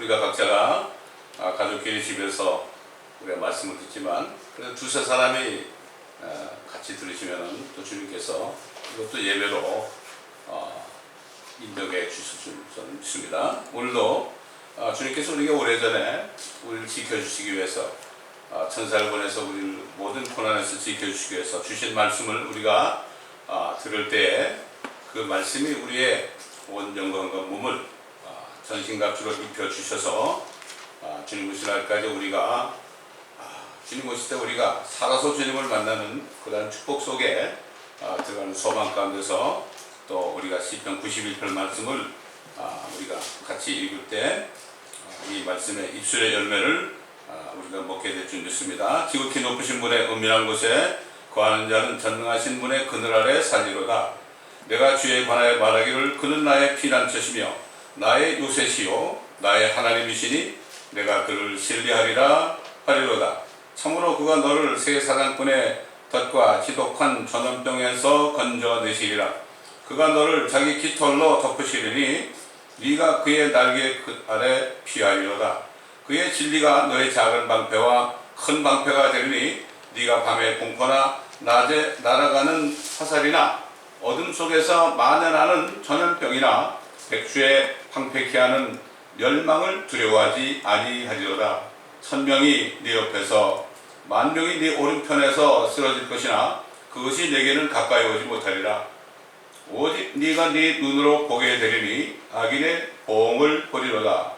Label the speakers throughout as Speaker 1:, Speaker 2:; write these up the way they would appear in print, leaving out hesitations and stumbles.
Speaker 1: 우리가 각자가 가족끼리 집에서 우리가 말씀을 듣지만 그래도 두세 사람이 같이 들으시면 또 주님께서 이것도 예배로 인정해 주실 줄 저는 믿습니다. 오늘도 주님께서 우리가 오래전에 우리를 지켜주시기 위해서 천사를 보내서 우리를 모든 고난에서 지켜주시기 위해서 주신 말씀을 우리가 들을 때에 그 말씀이 우리의 온 영광과 몸을 전신갑주로 입혀주셔서 주님 오실 날까지 우리가 주님 오실 때 우리가 살아서 주님을 만나는 그러한 축복 속에 들어가는 소망 가운데서 또 우리가 시편 91편 말씀을 우리가 같이 읽을 때 이 말씀의 입술의 열매를 우리가 먹게 될 줄 믿습니다. 지극히 높으신 분의 은밀한 곳에 거하는 자는 전능하신 분의 그늘 아래 살리로다. 내가 주에 관하여 말하기를 그는 나의 피난처시며 나의 요새시요 나의 하나님이시니 내가 그를 신뢰하리라 하리로다. 참으로 그가 너를 새 사냥꾼의 덫과 지독한 전염병에서 건져내시리라. 그가 너를 자기 깃털로 덮으시리니 네가 그의 날개 아래 피하리로다. 그의 진리가 너의 작은 방패와 큰 방패가 되리니 네가 밤에 공포나 낮에 날아가는 화살이나 어둠 속에서 만연하는 전염병이나 백주에 황폐케 하는 멸망을 두려워하지 아니하리로다. 천명이 네 옆에서 만명이 네 오른편에서 쓰러질 것이나 그것이 내게는 가까이 오지 못하리라. 오직 네가 네 눈으로 보게 되리니 악인의 보응을 보리로다.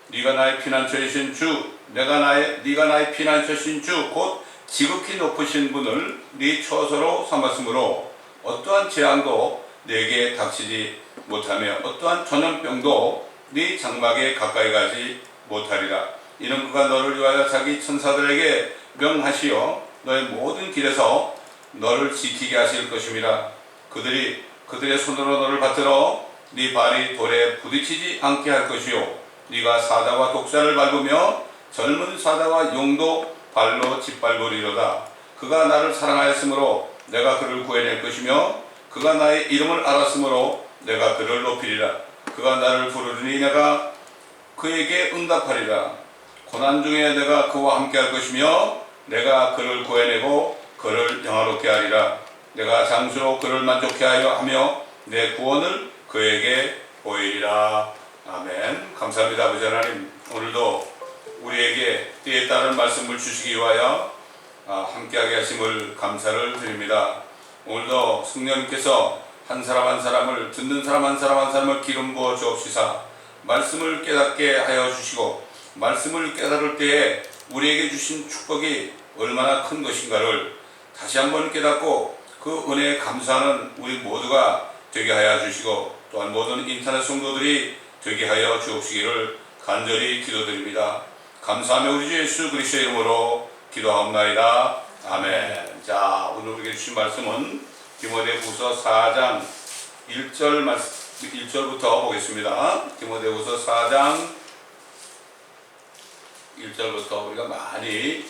Speaker 1: 네가 나의 피난처이신 주, 네가 나의 피난처이신 주, 곧 지극히 높으신 분을 네 처소로 삼았으므로 어떠한 재앙도 내게 닥치지 못하며 어떠한 전염병도 네 장막에 가까이 가지 못하리라. 이는 그가 너를 위하여 자기 천사들에게 명하시어 너의 모든 길에서 너를 지키게 하실 것임이라. 그들의 손으로 너를 받들어 네 발이 돌에 부딪히지 않게 할 것이요 네가 사자와 독사를 밟으며 젊은 사자와 용도 발로 짓밟으리로다. 그가 나를 사랑하였으므로 내가 그를 구해낼 것이며 그가 나의 이름을 알았으므로 내가 그를 높이리라. 그가 나를 부르리니 내가 그에게 응답하리라. 고난 중에 내가 그와 함께 할 것이며 내가 그를 구해내고 그를 영화롭게 하리라. 내가 장수로 그를 만족케 하며 내 구원을 그에게 보이리라. 아멘. 감사합니다. 아버지 하나님, 오늘도 우리에게 때에 따른 말씀을 주시기 위하여 함께하게 하심을 감사를 드립니다. 오늘도 성령님께서 한 사람 한 사람을, 듣는 사람 한 사람을 기름 부어 주옵시사 말씀을 깨닫게 하여 주시고 말씀을 깨달을 때에 우리에게 주신 축복이 얼마나 큰 것인가를 다시 한번 깨닫고 그 은혜에 감사하는 우리 모두가 되게 하여 주시고 또한 모든 인터넷 성도들이 되게 하여 주옵시기를 간절히 기도드립니다. 감사하며 우리 주 예수 그리스도의 이름으로 기도하옵나이다. 아멘. 자, 오늘 우리에게 주신 말씀은 디모데후서 4장 1절부터 보겠습니다. 디모데후서 4장 1절부터 우리가 많이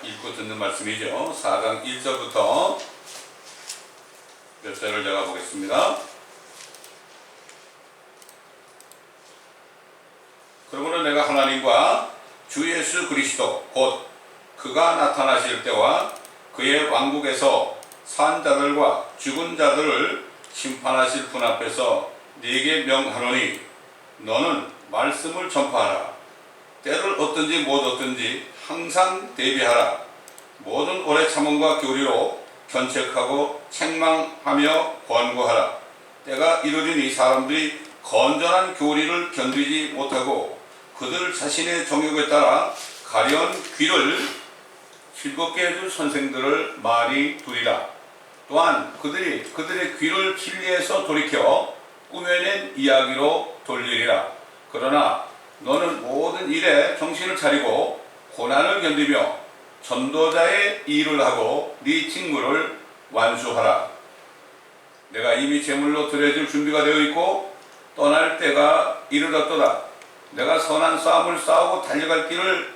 Speaker 1: 읽고 듣는 말씀이죠. 4장 1절부터 몇 절을 제가 보겠습니다. 그러므로 내가 하나님과 주 예수 그리스도 곧 그가 나타나실 때와 그의 왕국에서 산 자들과 죽은 자들을 심판하실 분 앞에서 네게 명하노니 너는 말씀을 전파하라. 때를 얻든지 못 얻든지 항상 대비하라. 모든 오래 참음과 교리로 견책하고 책망하며 권고하라. 때가 이르리니 사람들이 건전한 교리를 견디지 못하고 그들 자신의 정욕에 따라 가려운 귀를 즐겁게 해줄 선생들을 많이 두리라. 또한 그들의 귀를 진리에서 돌이켜 꾸며낸 이야기로 돌리리라. 그러나 너는 모든 일에 정신을 차리고 고난을 견디며 전도자의 일을 하고 네 직무를 완수하라. 내가 이미 제물로 드려질 준비가 되어 있고 떠날 때가 이르렀도다. 내가 선한 싸움을 싸우고 달려갈 길을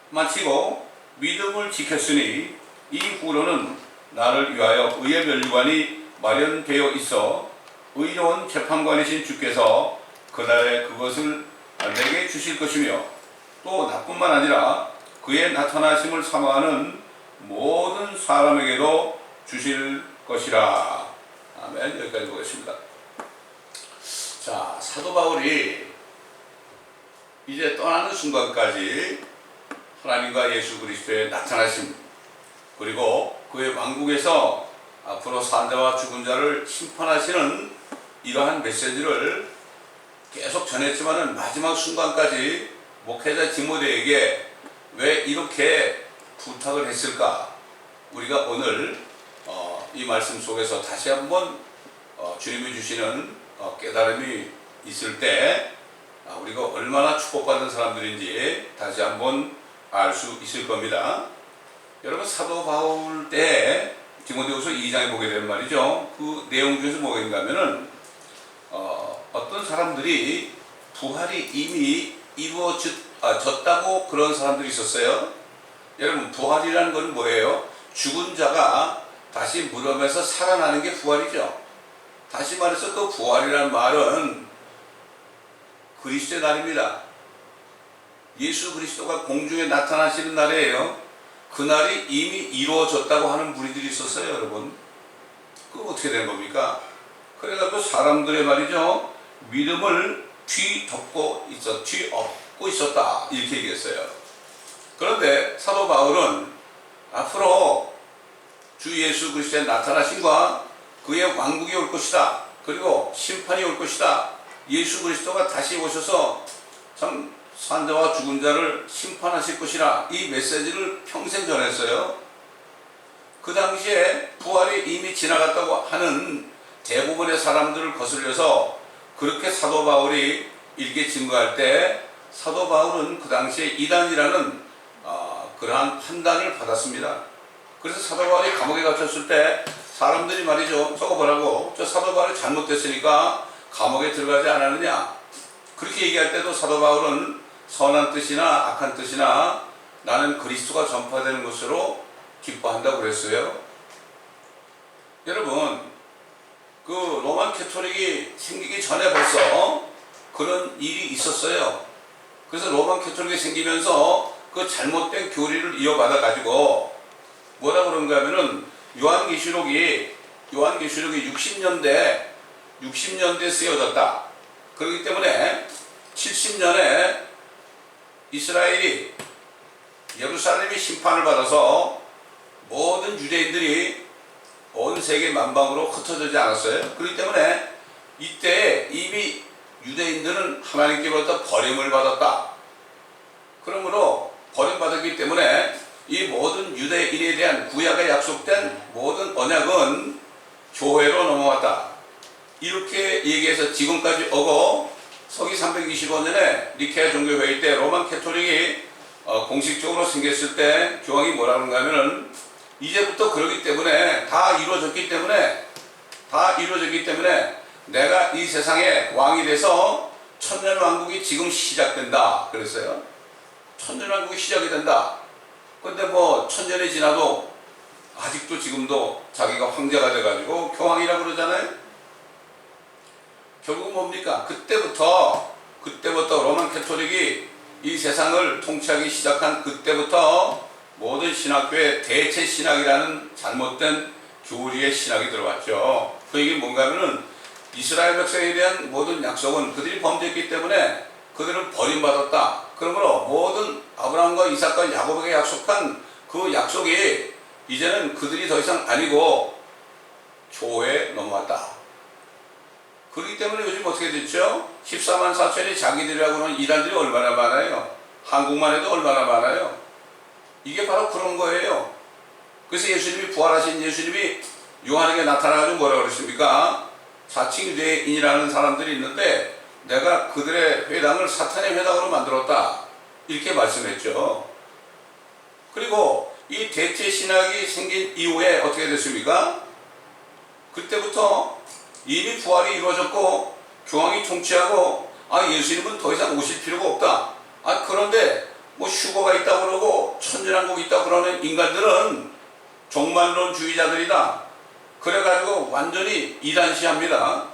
Speaker 1: 마치고 믿음을 지켰으니 이후로는 나를 위하여 의의 면류관이 마련되어 있어 의로운 재판관이신 주께서 그날에 그것을 내게 주실 것이며 또 나뿐만 아니라 그의 나타나심을 사모하는 모든 사람에게도 주실 것이라. 아멘. 여기까지 보겠습니다. 자, 사도 바울이 이제 떠나는 순간까지 하나님과 예수 그리스도의 나타나심, 그리고 그의 왕국에서 앞으로 산 자와 죽은 자를 심판하시는 이러한 메시지를 계속 전했지만은 마지막 순간까지 목회자 디모데에게 왜 이렇게 부탁을 했을까? 우리가 오늘 이 말씀 속에서 다시 한번 주님이 주시는 깨달음이 있을 때 우리가 얼마나 축복받은 사람들인지 다시 한번 알 수 있을 겁니다. 여러분, 사도 바울 때 디모데후서 2장에 보게 되는 말이죠. 그 내용 중에서 뭐인가 하면은 어떤 사람들이 부활이 이미 이루어졌다고 그런 사람들이 있었어요. 여러분, 부활이라는 건 뭐예요? 죽은 자가 다시 무덤에서 살아나는 게 부활이죠. 다시 말해서 그 부활이라는 말은 그리스도의 날입니다. 예수 그리스도가 공중에 나타나시는 날이에요. 그날이 이미 이루어졌다고 하는 무리들이 있었어요, 여러분. 그거 어떻게 된 겁니까? 그래가지고 사람들의 말이죠, 믿음을 뒤엎고 있었다, 이렇게 얘기했어요. 그런데 사도 바울은 앞으로 주 예수 그리스도의 나타나심과 그의 왕국이 올 것이다, 그리고 심판이 올 것이다, 예수 그리스도가 다시 오셔서 참 산자와 죽은 자를 심판하실 것이라, 이 메시지를 평생 전했어요. 그 당시에 부활이 이미 지나갔다고 하는 대부분의 사람들을 거슬려서 그렇게 사도 바울이 일개 증거할 때 사도 바울은 그 당시에 이단이라는 그러한 판단을 받았습니다. 그래서 사도 바울이 감옥에 갇혔을 때 사람들이 말이죠, 저거 보라고, 저 사도 바울이 잘못됐으니까 감옥에 들어가지 않았느냐, 그렇게 얘기할 때도 사도 바울은 선한 뜻이나 악한 뜻이나 나는 그리스도가 전파되는 것으로 기뻐한다고 그랬어요. 여러분, 그 로만 캐토릭이 생기기 전에 벌써 그런 일이 있었어요. 그래서 로만 캐토릭이 생기면서 그 잘못된 교리를 이어받아 가지고 뭐라 그런가 하면은 요한계시록이 60년대에 쓰여졌다. 그렇기 때문에 70년에 이스라엘이, 예루살렘이 심판을 받아서 모든 유대인들이 온 세계 만방으로 흩어지지 않았어요. 그렇기 때문에 이때 이미 유대인들은 하나님께로부터 버림을 받았다. 그러므로 버림받았기 때문에 이 모든 유대인에 대한 구약에 약속된 모든 언약은 교회로 넘어왔다. 이렇게 얘기해서 지금까지 오고, 서기 325년에 니케아 종교회의 때 로만 캐토릭이 공식적으로 생겼을 때 교황이 뭐라 그런가 하면은 이제부터 그러기 때문에 다 이루어졌기 때문에 내가 이 세상에 왕이 돼서 천년왕국이 지금 시작된다 그랬어요. 천년왕국이 시작이 된다. 근데 뭐 천년이 지나도 아직도 지금도 자기가 황제가 돼가지고 교황이라고 그러잖아요. 결국은 뭡니까? 그때부터 로만 캐토릭이 이 세상을 통치하기 시작한 그때부터 모든 신학교에 대체 신학이라는 잘못된 교리의 신학이 들어왔죠. 그 얘기는 뭔가 하면은 이스라엘 백성에 대한 모든 약속은 그들이 범죄했기 때문에 그들을 버림받았다. 그러므로 모든 아브라함과 이삭과 야곱에게 약속한 그 약속이 이제는 그들이 더 이상 아니고 교회에 넘어왔다. 그렇기 때문에 요즘 어떻게 됐죠? 14만 4천이 자기들이라고 하는 이단들이 얼마나 많아요? 한국만 해도 얼마나 많아요? 이게 바로 그런 거예요. 그래서 예수님이, 부활하신 예수님이 요한에게 나타나가지고 뭐라고 그러십니까? 자칭 유대인이라는 사람들이 있는데 내가 그들의 회당을 사탄의 회당으로 만들었다, 이렇게 말씀했죠. 그리고 이 대체 신학이 생긴 이후에 어떻게 됐습니까? 그때부터 이미 부활이 이루어졌고 교황이 통치하고 예수님은 더 이상 오실 필요가 없다. 그런데 뭐 휴거가 있다고 그러고 천년왕국이 있다고 그러는 인간들은 종말론주의자들이다. 그래가지고 완전히 이단시합니다.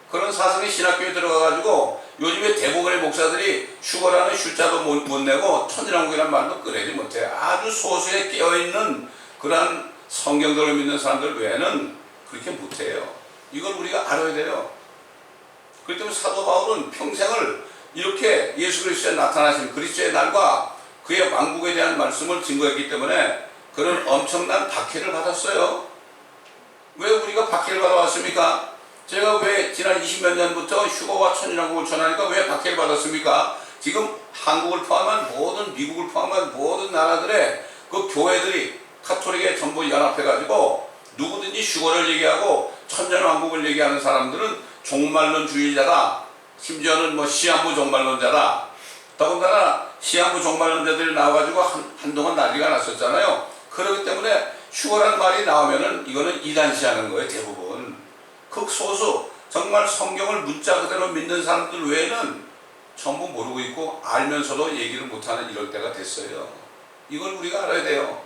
Speaker 1: 그런 사상이 신학교에 들어가가지고 요즘에 대부분의 목사들이 휴거라는 휴자도 못 내고 천지랑국이라는 말도 꺼내지 못해. 아주 소수에 깨어있는 그러한 성경들을 믿는 사람들 외에는 그렇게 못해요. 이걸 우리가 알아야 돼요. 그렇기 때문에 사도 바울은 평생을 이렇게 예수 그리스도의 나타나신 그리스도의 날과 그의 왕국에 대한 말씀을 증거했기 때문에 그런 엄청난 박해를 받았어요. 왜 우리가 박해를 받아왔습니까? 제가 왜 지난 20몇 년부터 휴거와 천지랑국을 전하니까 왜 박해를 받았습니까? 지금 한국을 포함한 미국을 포함한 모든 나라들의 그 교회들이 카톨릭에 전부 연합해가지고 누구든지 휴거를 얘기하고 천년왕국을 얘기하는 사람들은 종말론주의자다. 심지어는 뭐 시한부 종말론자다. 더군다나 시한부 종말론자들이 나와가지고 한동안 난리가 났었잖아요. 그렇기 때문에 휴거라는 말이 나오면은 이거는 이단시하는 거예요. 대부분 극소수 정말 성경을 문자 그대로 믿는 사람들 외에는 전부 모르고 있고 알면서도 얘기를 못하는 이럴 때가 됐어요. 이걸 우리가 알아야 돼요.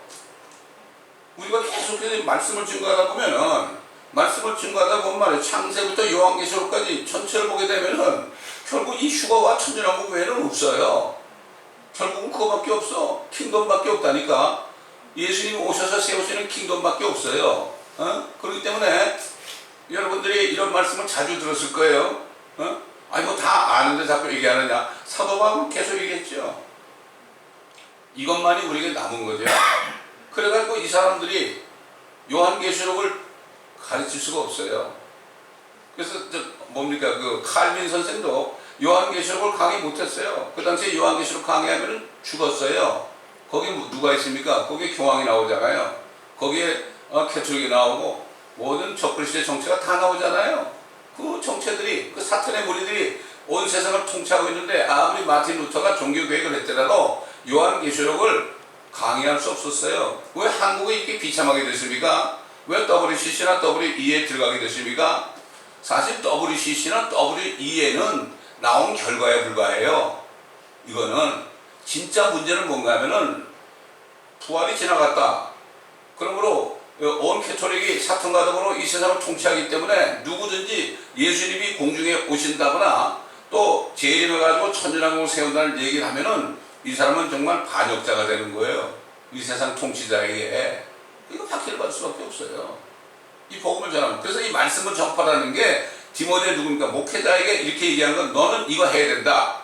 Speaker 1: 우리가 계속해서 말씀을 증거하다 보면 말이에요. 창세부터 요한계시록까지 전체를 보게 되면은 결국 이 휴거와 천지랑국 외에는 없어요. 결국은 그거밖에 없어. 킹덤밖에 없다니까. 예수님이 오셔서 세우시는 킹덤밖에 없어요. 그렇기 때문에 여러분들이 이런 말씀을 자주 들었을 거예요. 아니 뭐 다 아는데 자꾸 얘기하느냐. 사도 바울은 계속 얘기했죠. 이것만이 우리에게 남은 거죠. 그래가지고 이 사람들이 요한계시록을 가르칠 수가 없어요. 그래서 뭡니까 그 칼빈 선생도 요한계시록을 강의 못했어요. 그 당시에 요한계시록 강의하면 죽었어요. 거기에 누가 있습니까? 거기에 교황이 나오잖아요. 거기에 캐톨릭이 나오고 모든 적그리스도의 정체가 다 나오잖아요. 그 정체들이 그 사탄의 무리들이 온 세상을 통치하고 있는데 아무리 마틴 루터가 종교개혁을 했더라도 요한계시록을 강의할 수 없었어요. 왜 한국에 이렇게 비참하게 됐습니까? 왜 WCC나 WE에 들어가게 됐습니까? 사실 WCC나 WE에는 나온 결과에 불과해요. 이거는 진짜 문제는 뭔가 하면은 부활이 지나갔다. 그러므로 온 캐톨릭이 사탄과 더불어 이 세상을 통치하기 때문에 누구든지 예수님이 공중에 오신다거나 또 재림해가지고 천년왕국을 세운다는 얘기를 하면은 이 사람은 정말 반역자가 되는 거예요. 이 세상 통치자에게. 이거 박해를 받을 수밖에 없어요. 이 복음을 전하면. 그래서 이 말씀을 전파라는 게 디모데 누굽니까? 목회자에게 이렇게 얘기하는 건 너는 이거 해야 된다.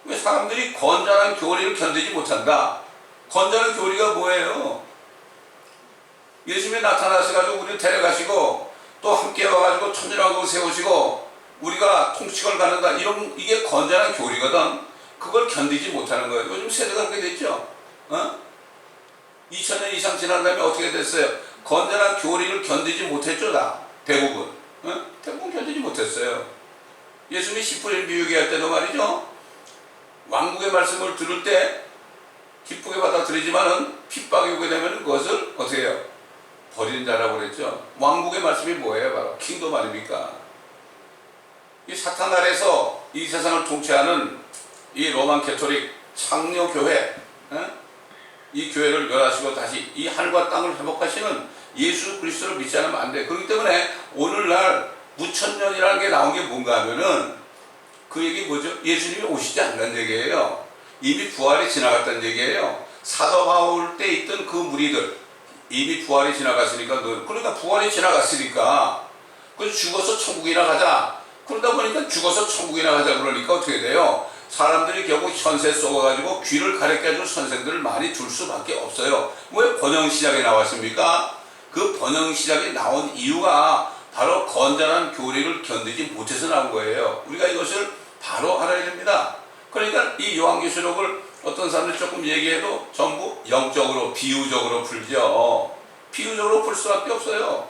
Speaker 1: 왜 사람들이 건전한 교리를 견디지 못한다. 건전한 교리가 뭐예요? 예수님이 나타나셔가지고 우리를 데려가시고 또 함께 와가지고 천년왕국을 세우시고 우리가 통치권을 갖는다. 이게 건전한 교리거든. 그걸 견디지 못하는 거예요. 요즘 세대가 그렇게 됐죠. 2000년 이상 지난 다음에 어떻게 됐어요? 건전한 교리를 견디지 못했죠. 다 대부분. 대부분 견디지 못했어요. 예수님이 10분의 비유기 할 때도 말이죠. 왕국의 말씀을 들을 때 기쁘게 받아들이지만은 핍박이 오게 되면 그것을 어떻게 해요? 버리는 자라고 그랬죠. 왕국의 말씀이 뭐예요? 바로 킹덤 아닙니까? 이 사탄 아래서 이 세상을 통치하는 이 로만 캐톨릭 창녀교회, 이 교회를 멸하시고 다시 이 하늘과 땅을 회복하시는 예수 그리스도를 믿지 않으면 안 돼. 그렇기 때문에 오늘날 무천년이라는 게 나온 게 뭔가 하면은 그 얘기 뭐죠? 예수님이 오시지 않는 얘기예요. 이미 부활이 지나갔다는 얘기예요. 사도 바울 때 있던 그 무리들 이미 부활이 지나갔으니까 그러니까 부활이 지나갔으니까 그래서 죽어서 천국이나 가자. 그러다 보니까 죽어서 천국이나 가자 그러니까 어떻게 돼요? 사람들이 결국 현세 쏘아가지고 귀를 가르쳐줄 선생들을 많이 둘 수밖에 없어요. 왜 번영시작에 나왔습니까? 그 번영시작에 나온 이유가 바로 건전한 교리를 견디지 못해서 나온 거예요. 우리가 이것을 바로 알아야 됩니다. 그러니까 이 요한계시록을 어떤 사람들이 조금 얘기해도 전부 영적으로 비유적으로 풀죠. 비유적으로 풀 수밖에 없어요.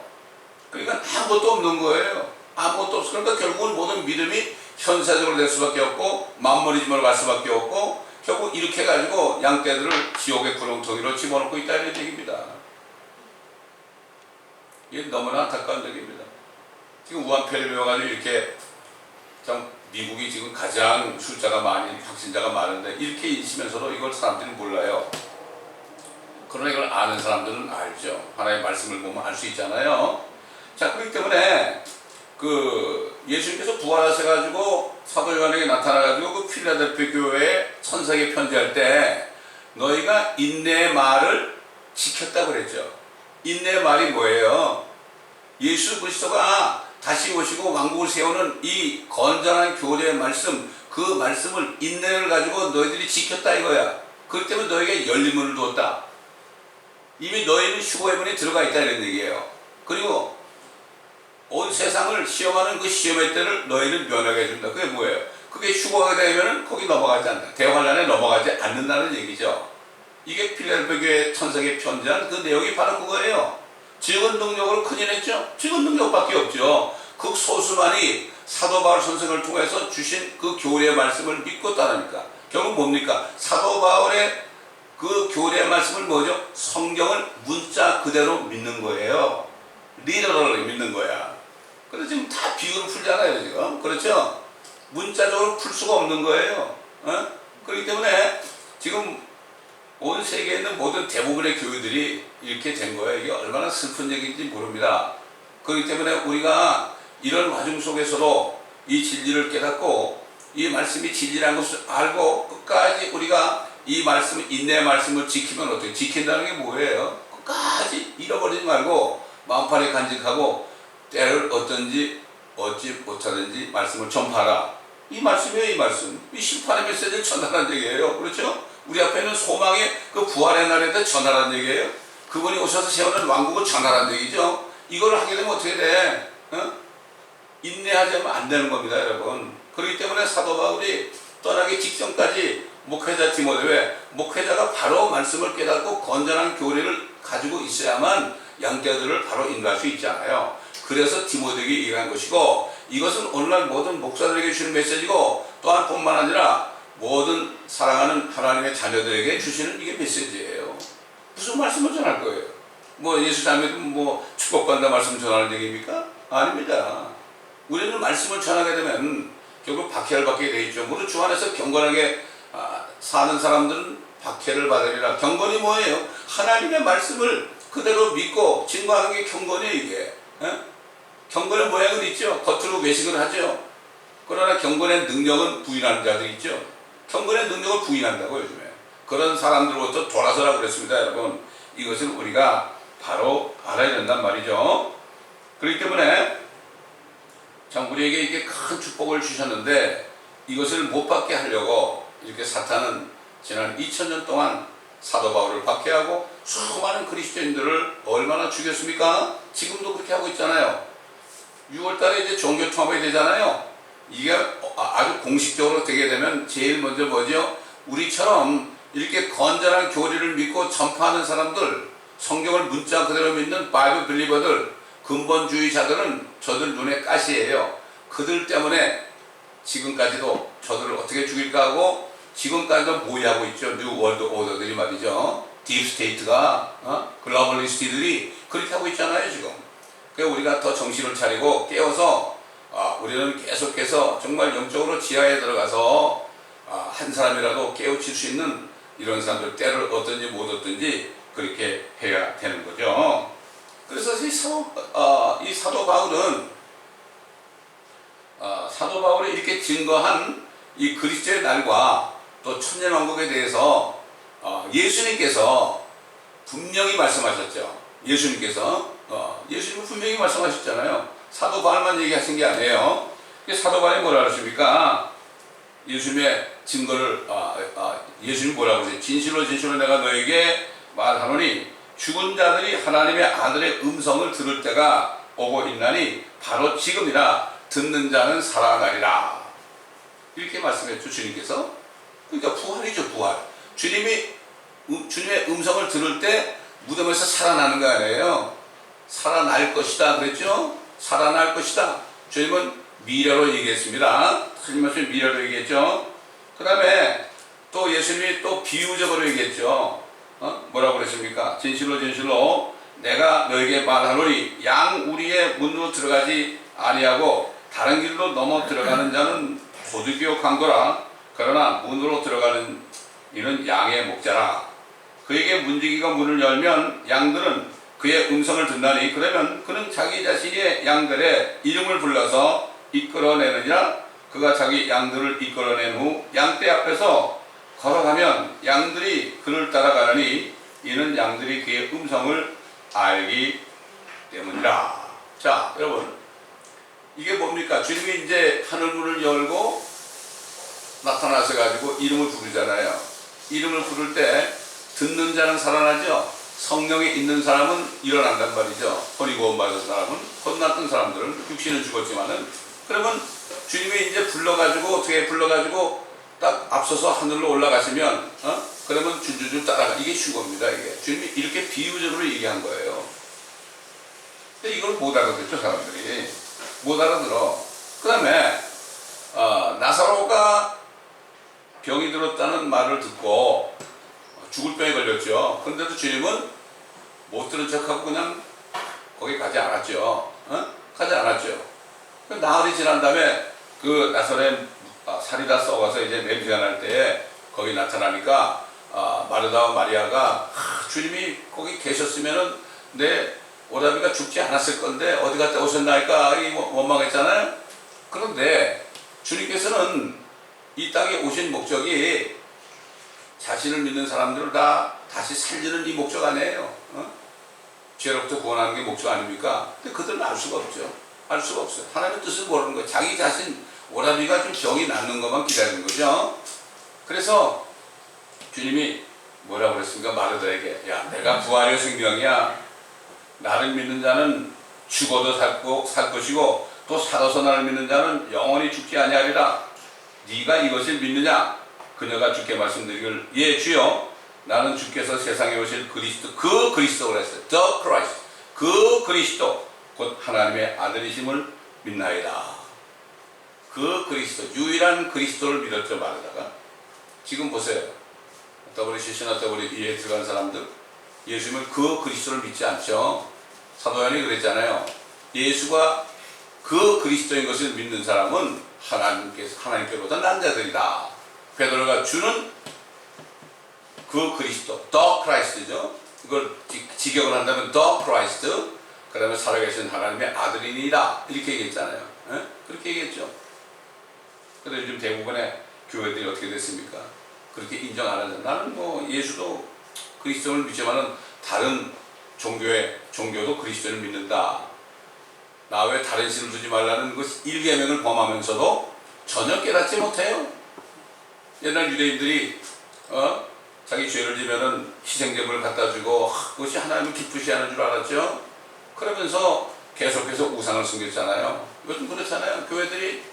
Speaker 1: 그러니까 아무것도 없는 거예요. 아무것도 없어. 그러니까 결국은 모든 믿음이 현세적으로 될 수밖에 없고 만머리즘으로 갈 수밖에 없고 결국 이렇게 해가지고 양떼들을 지옥의 구렁텅이로 집어넣고 있다 이런 얘기입니다. 이게 너무나 안타까운 얘기입니다. 지금 우한폐를 배워가지고 이렇게 참 미국이 지금 가장 숫자가 많이 확진자가 많은데 이렇게 있으면서도 이걸 사람들이 몰라요. 그러나 이걸 아는 사람들은 알죠. 하나의 말씀을 보면 알 수 있잖아요. 자, 그렇기 때문에 그 예수님께서 부활하셔가지고 사도 요한에게 나타나가지고 그 필라델피아 교회에 천사에게 편지할 때 너희가 인내의 말을 지켰다 그랬죠. 인내의 말이 뭐예요? 예수 그리스도가 다시 오시고 왕국을 세우는 이 건전한 교리의 말씀, 그 말씀을 인내를 가지고 너희들이 지켰다 이거야. 그렇기 때문에 너에게 열린 문을 두었다. 이미 너희는 휴거의 문에 들어가 있다 이런 얘기예요. 그리고 온 세상을 시험하는 그 시험의 때를 너희는 면하게 해준다. 그게 뭐예요? 그게 휴거가 되면 거기 넘어가지 않는다. 대환란에 넘어가지 않는다는 얘기죠. 이게 필라델피아 교회 천사에게 편지한 그 내용이 바로 그거예요. 적은 능력으로 큰일 했죠. 적은 능력밖에 없죠. 극소수만이 사도 바울 선생을 통해서 주신 그 교리의 말씀을 믿고 따르니까 결국 뭡니까? 사도 바울의 그 교리의 말씀을 뭐죠? 성경을 문자 그대로 믿는 거예요. 리더러를 믿는 거야. 그래서 지금 다 비유로 풀잖아요, 지금. 그렇죠? 문자적으로 풀 수가 없는 거예요. 그렇기 때문에 지금 온 세계에 있는 모든 대부분의 교회들이 이렇게 된 거예요. 이게 얼마나 슬픈 얘기인지 모릅니다. 그렇기 때문에 우리가 이런 와중 속에서도 이 진리를 깨닫고 이 말씀이 진리라는 것을 알고 끝까지 우리가 이 말씀, 인내의 말씀을 지키면 어떻게 지킨다는 게 뭐예요? 끝까지 잃어버리지 말고 마음판에 간직하고 때를 어떤지 얻지 못하든지 말씀을 전파하라. 이 말씀이에요, 이 말씀. 이 심판의 메시지를 전하라는 얘기예요. 그렇죠? 우리 앞에 있는 소망의 그 부활의 날에 대해 전하라는 얘기예요. 그분이 오셔서 세우는 왕국을 전하라는 얘기죠. 이걸 하게 되면 어떻게 돼? 인내하지 않으면 안 되는 겁니다, 여러분. 그렇기 때문에 사도 바울이 떠나기 직전까지 목회자 디모데에 목회자가 바로 말씀을 깨닫고 건전한 교리를 가지고 있어야만 양떼들을 바로 인도할 수 있잖아요. 그래서 디모데에게 얘기한 것이고 이것은 오늘날 모든 목사들에게 주는 메시지고 또한 뿐만 아니라 모든 사랑하는 하나님의 자녀들에게 주시는 이게 메시지예요. 무슨 말씀을 전할 거예요? 뭐 예수 자매도 뭐 축복받는다 말씀 전하는 얘기입니까? 아닙니다. 우리는 말씀을 전하게 되면 결국 박해를 받게 돼 있죠. 무릇 주 안에서 경건하게 사는 사람들은 박해를 받으리라. 경건이 뭐예요? 하나님의 말씀을 그대로 믿고 증거하는 게 경건이에요, 이게. 경건의 모양은 있죠. 겉으로 외식을 하죠. 그러나 경건의 능력은 부인하는 자들이 있죠. 경건의 능력을 부인한다고 요즘에. 그런 사람들로부터 돌아서라 그랬습니다, 여러분. 이것을 우리가 바로 알아야 된단 말이죠. 그렇기 때문에 참 우리에게 이렇게 큰 축복을 주셨는데 이것을 못 받게 하려고 이렇게 사탄은 지난 2000년 동안 사도 바울을 박해하고 수많은 그리스도인들을 얼마나 죽였습니까? 지금도 그렇게 하고 있잖아요. 6월달에 이제 종교 통합이 되잖아요. 이게 아주 공식적으로 되게 되면 제일 먼저 뭐죠? 우리처럼 이렇게 건전한 교리를 믿고 전파하는 사람들, 성경을 문자 그대로 믿는 바이블 빌리버들, 근본주의자들은 저들 눈에 가시예요. 그들 때문에 지금까지도 저들을 어떻게 죽일까 하고 지금까지도 모의하고 있죠. 뉴 월드 오더들이 말이죠. 딥스테이트가 글로벌리스트들이 그렇게 하고 있잖아요, 지금. 그러니까 우리가 더 정신을 차리고 깨워서 우리는 계속해서 정말 영적으로 지하에 들어가서 한 사람이라도 깨우칠 수 있는 이런 사람들 때를 얻든지 못 얻든지 그렇게 해야 되는 거죠. 그래서 이 사도 바울은 사도 바울이 이렇게 증거한 이 그리스도의 날과 또 천년왕국에 대해서 예수님께서 분명히 말씀하셨죠. 예수님은 분명히 말씀하셨잖아요. 사도 바울만 얘기하신 게 아니에요. 사도 바울이 뭐라 그러십니까? 예수님의 증거를 예수님이 뭐라고 그러세요? 진실로 진실로 내가 너에게 말하노니 죽은 자들이 하나님의 아들의 음성을 들을 때가 오고 있나니 바로 지금이라 듣는 자는 살아나리라. 이렇게 말씀했죠, 주님께서. 그러니까 부활이죠, 부활. 주님의 음성을 들을 때 무덤에서 살아나는 거 아니에요. 살아날 것이다 그랬죠. 살아날 것이다. 주님은 미래로 얘기했습니다. 하나님 말씀 미래로 얘기했죠. 그 다음에 또 예수님이 또 비유적으로 얘기했죠. 뭐라고 그랬습니까? 진실로 진실로 내가 너에게 말하노니 양 우리의 문으로 들어가지 아니하고 다른 길로 넘어 들어가는 자는 도둑이요 강도라. 그러나 문으로 들어가는 이는 양의 목자라. 그에게 문지기가 문을 열면 양들은 그의 음성을 듣나니 그러면 그는 자기 자신의 양들의 이름을 불러서 이끌어내느니라. 그가 자기 양들을 이끌어낸 후 양떼 앞에서 걸어가면 양들이 그를 따라가느니 이는 양들이 그의 음성을 알기 때문이라. 자, 여러분, 이게 뭡니까? 주님이 이제 하늘문을 열고 나타나서 가지고 이름을 부르잖아요. 이름을 부를 때 듣는 자는 살아나죠. 성령이 있는 사람은 일어난단 말이죠. 혼이 구원받은 사람은, 혼났던 사람들은 육신은 죽었지만은, 그러면 주님이 이제 불러가지고 어떻게 불러가지고 딱 앞서서 하늘로 올라가시면 그러면 줄줄줄 따라가. 이게 쉬운 겁니다. 이게 주님이 이렇게 비유적으로 얘기한 거예요. 근데 이걸 못 알아듣죠. 사람들이 못 알아들어. 그 다음에 나사로가 병이 들었다는 말을 듣고 죽을 병에 걸렸죠. 그런데도 주님은 못 들은 척하고 그냥 거기 가지 않았죠. 가지 않았죠. 나흘이 지난 다음에 그 나사로의 살이 다 썩어서 이제 냄새가 날 때에 거기 나타나니까 마르다와 마리아가 주님이 거기 계셨으면은 내 오라비가 죽지 않았을 건데 어디 갔다 오셨나니까 원망했잖아요. 그런데 주님께서는 이 땅에 오신 목적이 자신을 믿는 사람들을 다 다시 살리는 이 목적 아니에요. 죄로부터 구원하는 게 목적 아닙니까? 근데 그들은 알 수가 없죠. 알 수가 없어요. 하나님의 뜻을 모르는 거예요. 자기 자신 오라비가 좀 병이 낫는 것만 기다리는 거죠. 그래서 주님이 뭐라고 그랬습니까? 마르다에게, 야, 내가 부활의 생명이야. 나를 믿는 자는 죽어도 살 것이고 또 살아서 나를 믿는 자는 영원히 죽지 아니하리라. 네가 이것을 믿느냐? 그녀가 주께 말씀드리기를, 예 주여, 나는 주께서 세상에 오실 그리스도, 그 그리스도를 했어요. The Christ, 그 그리스도 곧 하나님의 아들이심을 믿나이다. 그 그리스도, 유일한 그리스도를 믿었죠. 마르다가. 지금 보세요. WCC나 WE에 들어간 사람들, 예수님을 그 그리스도를 믿지 않죠. 사도 요한이 그랬잖아요. 예수가 그 그리스도인 것을 믿는 사람은 하나님께로부터 난 자들이다. 베드로가 주는 그 그리스도, The Christ죠. 이걸 직역을 한다면 The Christ, 그 다음에 살아계신 하나님의 아들이니라, 이렇게 얘기했잖아요. 그렇게 얘기했죠. 그런데 요즘 대부분의 교회들이 어떻게 됐습니까? 그렇게 인정 안 하죠. 나는 뭐 예수도 그리스도를 믿지만은 다른 종교도 그리스도를 믿는다. 나 외에 다른 신을 두지 말라는 그 일계명을 범하면서도 전혀 깨닫지 못해요. 옛날 유대인들이 자기 죄를 지면은 희생제물을 갖다 주고 그것이 하나님을 기쁘시하는 줄 알았죠. 그러면서 계속해서 우상을 섬겼잖아요. 요즘 그렇잖아요. 교회들이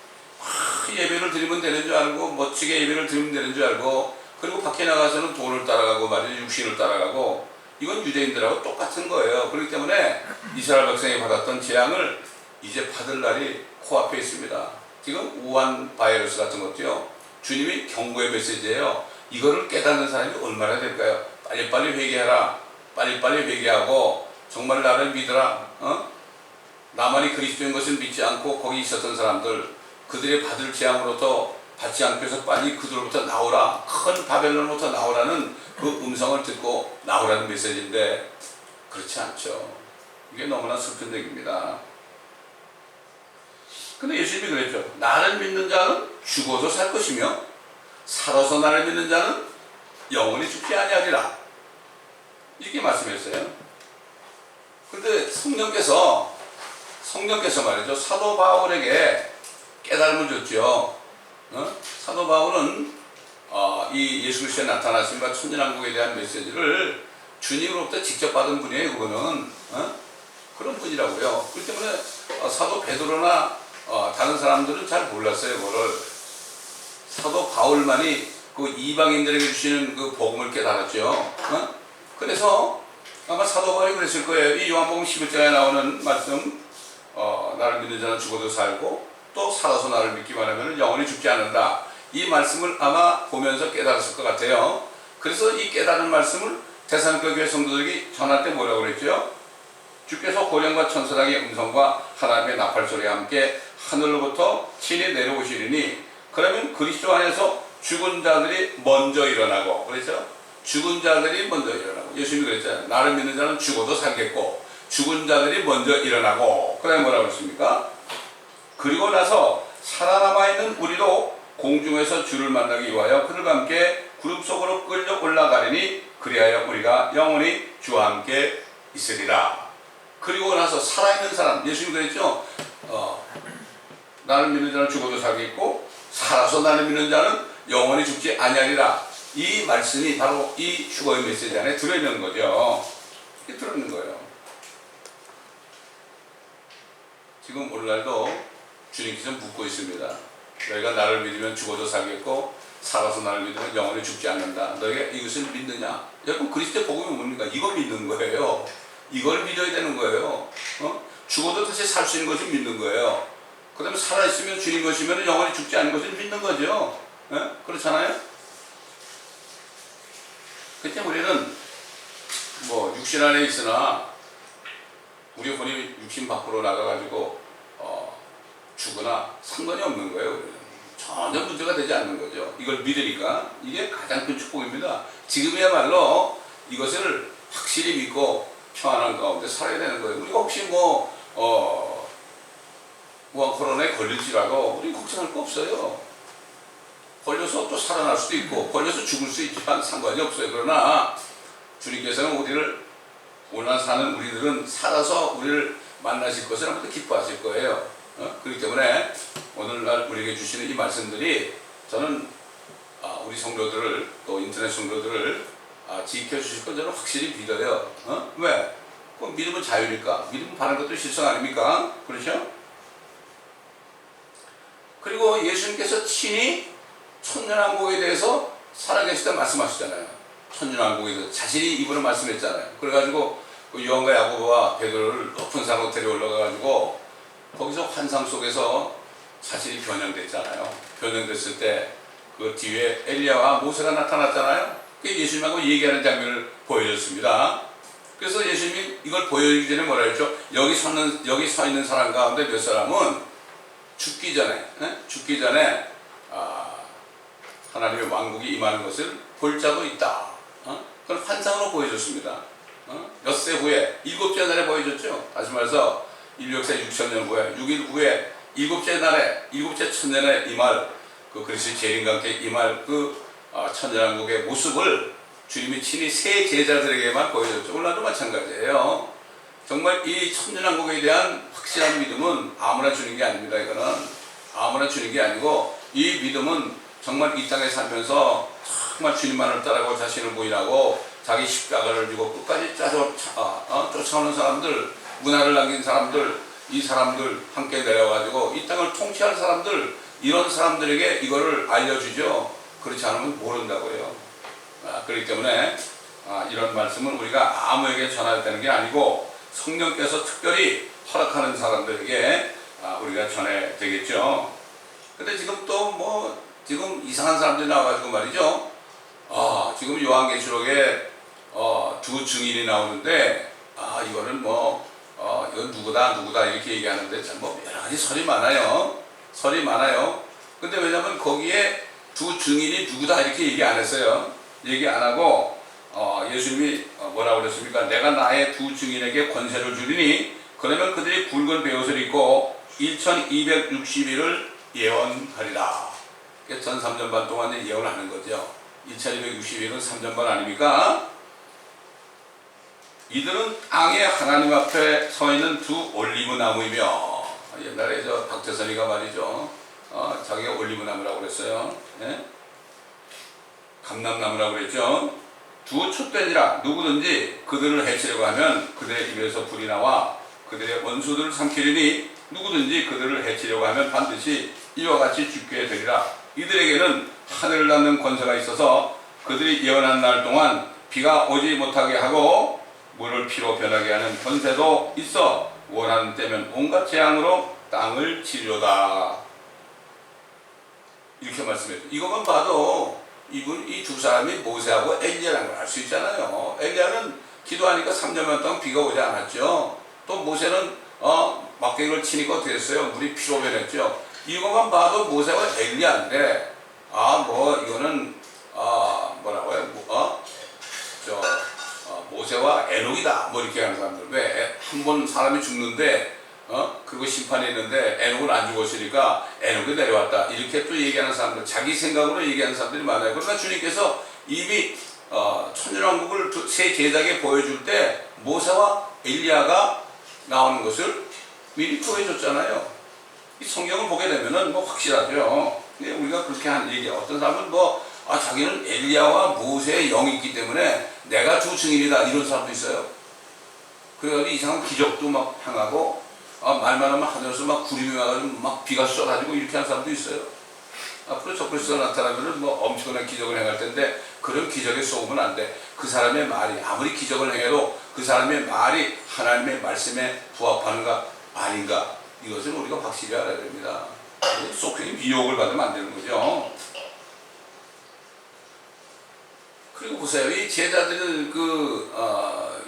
Speaker 1: 예배를 드리면 되는 줄 알고 멋지게 예배를 드리면 되는 줄 알고, 그리고 밖에 나가서는 돈을 따라가고 말이죠. 육신을 따라가고. 이건 유대인들하고 똑같은 거예요. 그렇기 때문에 이스라엘 백성이 받았던 재앙을 이제 받을 날이 코앞에 있습니다. 지금 우한 바이러스 같은 것도요, 주님이 경고의 메시지예요. 이거를 깨닫는 사람이 얼마나 될까요? 빨리빨리 회개하라. 빨리빨리 회개하고 정말 나를 믿으라. 나만이 그리스도인 것을 믿지 않고 거기 있었던 사람들, 그들의 받을 재앙으로부터 받지 않기 위해서 빨리 그들로부터 나오라. 큰 바벨론으로부터 나오라는 그 음성을 듣고 나오라는 메시지인데 그렇지 않죠. 이게 너무나 슬픈 얘기입니다. 근데 예수님이 그랬죠. 나를 믿는 자는 죽어도 살 것이며 살아서 나를 믿는 자는 영원히 죽지 아니하리라. 이렇게 말씀했어요. 근데 성령께서 말이죠. 사도 바울에게 깨달음을 줬죠. 사도 바울은 이 예수 그리스도의 나타나심과 천년왕국에 대한 메시지를 주님으로부터 직접 받은 분이에요. 그거는 그런 분이라고요. 그렇기 때문에 사도 베드로나 다른 사람들은 잘 몰랐어요. 그거를. 사도 바울만이 그 이방인들에게 주시는 그 복음을 깨달았죠. 그래서 아마 사도 바울이 그랬을 거예요. 이 요한복음 11장에 나오는 말씀, 나를 믿는 자는 죽어도 살고 또 살아서 나를 믿기만 하면 영원히 죽지 않는다. 이 말씀을 아마 보면서 깨달았을 것 같아요. 그래서 이 깨달은 말씀을 데살로니가 교회 성도들에게 전할 때 뭐라고 그랬죠? 주께서 고령과 천사장의 음성과 하나님의 나팔소리와 함께 하늘로부터 친히 내려오시리니, 그러면 그리스도 안에서 죽은 자들이 먼저 일어나고, 그렇죠? 죽은 자들이 먼저 일어나고, 예수님이 그랬잖아요. 나를 믿는 자는 죽어도 살겠고 죽은 자들이 먼저 일어나고, 그 다음에 뭐라고 했습니까? 그리고 나서 살아남아 있는 우리도 공중에서 주를 만나기 위하여 그들과 함께 구름 속으로 끌려 올라가리니 그리하여 우리가 영원히 주와 함께 있으리라. 그리고 나서 살아있는 사람, 예수님이 그랬죠. 나를 믿는 자는 죽어도 살겠고 살아서 나를 믿는 자는 영원히 죽지 아니하리라. 이 말씀이 바로 이 휴거의 메시지 안에 들어있는 거죠. 이게 들어있는 거예요. 지금 오늘날도 주님께서 묻고 있습니다. 너희가 나를 믿으면 죽어도 살겠고 살아서 나를 믿으면 영원히 죽지 않는다. 너희가 이것을 믿느냐? 여러분, 그리스도의 복음이 뭡니까? 이거 믿는 거예요. 이걸 믿어야 되는 거예요. 죽어도 다시 살 수 있는 것을 믿는 거예요. 그 다음에 살아있으면 주님 것이면 영원히 죽지 않는 것을 믿는 거죠. 그렇잖아요? 그때 우리는 뭐 육신 안에 있으나 우리 혼이 육신 밖으로 나가가지고 죽거나 상관이 없는 거예요. 우리는. 전혀 문제가 되지 않는 거죠. 이걸 믿으니까 이게 가장 큰 축복입니다. 지금이야말로 이것을 확실히 믿고 평안한 가운데 살아야 되는 거예요. 우리가 혹시 코로나에 걸릴지라도 우리 걱정할 거 없어요. 걸려서 또 살아날 수도 있고 걸려서 죽을 수 있지만 상관이 없어요. 그러나 주님께서는 우리를, 오늘 사는 우리들은 살아서 우리를 만나실 것을 아무도 기뻐하실 거예요. 그렇기 때문에 오늘날 우리에게 주시는 이 말씀들이 저는 우리 성도들을, 또 인터넷 성도들을 지켜주실 건 저는 확실히 믿어요. 왜? 그 믿음은 자유니까. 믿음은 바라는 것도 실성 아닙니까? 그렇죠? 그리고 예수님께서 친히 천년왕국에 대해서 살아계실 때 말씀하시잖아요. 천년왕국에 대해서 자신이 입으로 말씀했잖아요. 그래가지고 그 요한과 야고보와 베드로를 높은 산으로 데려올라가가지고 거기서 환상 속에서 자신이 변형됐잖아요. 변형됐을 때 그 뒤에 엘리야와 모세가 나타났잖아요. 예수님하고 얘기하는 장면을 보여줬습니다. 그래서 예수님이 이걸 보여주기 전에 뭐라 했죠? 여기 서 있는 사람 가운데 몇 사람은 죽기 전에 하나님의 왕국이 임하는 것을 볼 자도 있다. 그걸 환상으로 보여줬습니다. 엿새 후에 7째 날에 보여줬죠. 다시 말해서 인류 역사 6,000년 후에 6일 후에 7째 천년에 임할 그 그리스도의 재림과 함께 임할 그 천년왕국의 모습을 주님이 친히 세 제자들에게만 보여줬죠. 오늘도 마찬가지예요. 정말 이 천년왕국에 대한 확실한 믿음은 아무나 주는 게 아닙니다. 이거는 아무나 주는 게 아니고, 이 믿음은 정말 이 땅에 살면서 정말 주님만을 따라가고 자신을 부인하고 자기 십자가를 지고 끝까지 쫓아오는 사람들, 문화를 남긴 사람들, 이 사람들 함께 내려가지고 이 땅을 통치할 사람들, 이런 사람들에게 이거를 알려주죠. 그렇지 않으면 모른다고요. 그렇기 때문에 이런 말씀은 우리가 아무에게 전해야 되는 게 아니고 성령께서 특별히 허락하는 사람들에게 우리가 전해야 되겠죠. 근데 지금 또 지금 이상한 사람들이 나와가지고 말이죠. 지금 요한계시록에 두 증인이 나오는데 이거는 이건 누구다 이렇게 얘기하는데 참 여러 가지 설이 많아요. 근데 왜냐면 거기에 두 증인이 누구다 이렇게 얘기 안 했어요. 얘기 안 하고 예수님이 뭐라고 그랬습니까? 내가 나의 두 증인에게 권세를 주리니 그러면 그들이 굵은 베옷을 입고 1260일을 예언하리라. 전 3년 반 동안 예언을 하는 거죠. 1260일은 3년 반 아닙니까? 이들은 땅에 하나님 앞에 서 있는 두 올리브 나무이며, 옛날에 박태선이가 말이죠. 자기가 올리브 나무라고 그랬어요. 예? 감람나무라고 그랬죠. 두 촛대니라. 누구든지 그들을 해치려고 하면 그들의 입에서 불이 나와 그들의 원수들을 삼키리니 누구든지 그들을 해치려고 하면 반드시 이와 같이 죽게 되리라. 이들에게는 하늘을 닫는 권세가 있어서 그들이 예언한 날 동안 비가 오지 못하게 하고 물을 피로 변하게 하는 권세도 있어 원하는 때면 온갖 재앙으로 땅을 치료다. 이렇게 말씀해요. 이것만 봐도 이 두 사람이 모세하고 엘리야라는 걸 알 수 있잖아요. 엘리야는 기도하니까 3년만 동안 비가 오지 않았죠. 또 모세는 막대기를 치니까 어떻게 됐어요? 물이 피로 변했죠. 이것만 봐도 모세와 엘리야인데 이거는 뭐라고요? 버리게 하는 사람들. 왜 한 번 사람이 죽는데 그리고 심판이 있는데 에녹은 안 죽었으니까 에녹이 내려왔다 이렇게 또 얘기하는 사람들, 자기 생각으로 얘기하는 사람들이 많아요. 그러나 주님께서 이미 천년왕국을 세 제자에게 보여줄 때 모세와 엘리야가 나오는 것을 미리 보여줬잖아요. 이 성경을 보게 되면은 뭐 확실하죠. 우리가 그렇게 한 얘기, 어떤 사람은 자기는 엘리야와 모세의 영이 있기 때문에 내가 두 증인이다 이런 사람도 있어요. 그래가지고 이상한 기적도 막 행하고 말만 하면 하늘에서 막 구름이 와가지고 막 비가 쏟아지고 이렇게 하는 사람도 있어요. 앞으로 저 그리스도 나타나면은 엄청난 기적을 행할 텐데 그런 기적에 속으면 안 돼. 그 사람의 말이 아무리 기적을 행해도 그 사람의 말이 하나님의 말씀에 부합하는가 아닌가, 이것을 우리가 확실히 알아야 됩니다. 속행이 미혹을 받으면 안 되는 거죠. 그리고 보세요. 이 제자들은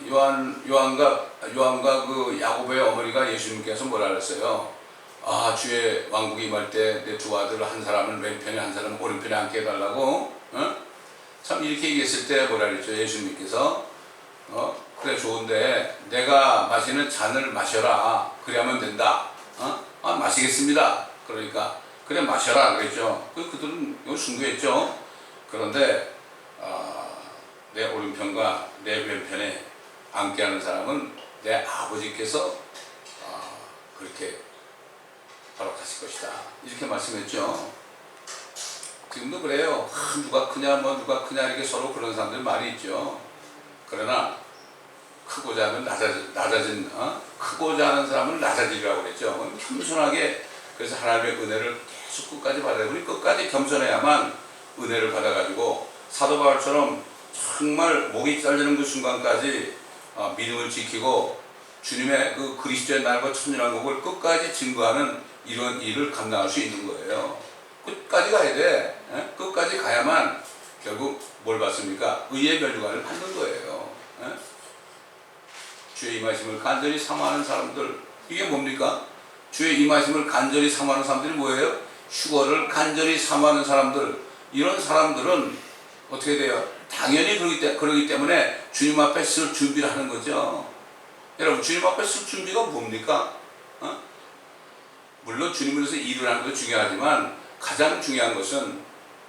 Speaker 1: 요한과 그 야고보의 어머니가 예수님께서 뭐라 그랬어요? 주의 왕국이 임할 때 내 두 아들 한 사람은 왼편에 한 사람은 오른편에 앉게 해달라고. 참 이렇게 얘기했을 때 뭐라 그랬죠? 예수님께서 그래 좋은데 내가 마시는 잔을 마셔라. 그래야만 된다. 마시겠습니다. 그러니까 그래 마셔라 그랬죠. 그들은 이걸 순교했죠. 그런데 내 오른편과 내 왼편에 앉게 하는 사람은 내 아버지께서 그렇게 허락하실 것이다 이렇게 말씀했죠. 지금도 그래요. 누가 크냐 누가 크냐 이렇게 서로 그런 사람들 많이 있죠. 그러나 크고자 하면 낮아진 크고자 하는 사람은 낮아지리라고 그랬죠. 겸손하게, 그래서 하나님의 은혜를 계속 끝까지 받아야, 우리 끝까지 겸손해야만 은혜를 받아가지고 사도 바울처럼 정말 목이 잘리는 그 순간까지 믿음을 지키고 주님의 그 그리스도의 날과 천년왕국을 끝까지 증거하는 이런 일을 감당할 수 있는 거예요. 끝까지 가야 돼. 끝까지 가야만 결국 뭘 받습니까? 의의 면류관을 받는 거예요. 주의 임하심을 간절히 사모하는 사람들, 이게 뭡니까? 주의 임하심을 간절히 사모하는 사람들이 뭐예요? 휴거를 간절히 사모하는 사람들. 이런 사람들은 어떻게 돼요? 당연히 그러기 때문에 주님 앞에 쓸 준비를 하는 거죠. 여러분, 주님 앞에 쓸 준비가 뭡니까? 물론 주님을 위해서 일을 하는 것도 중요하지만 가장 중요한 것은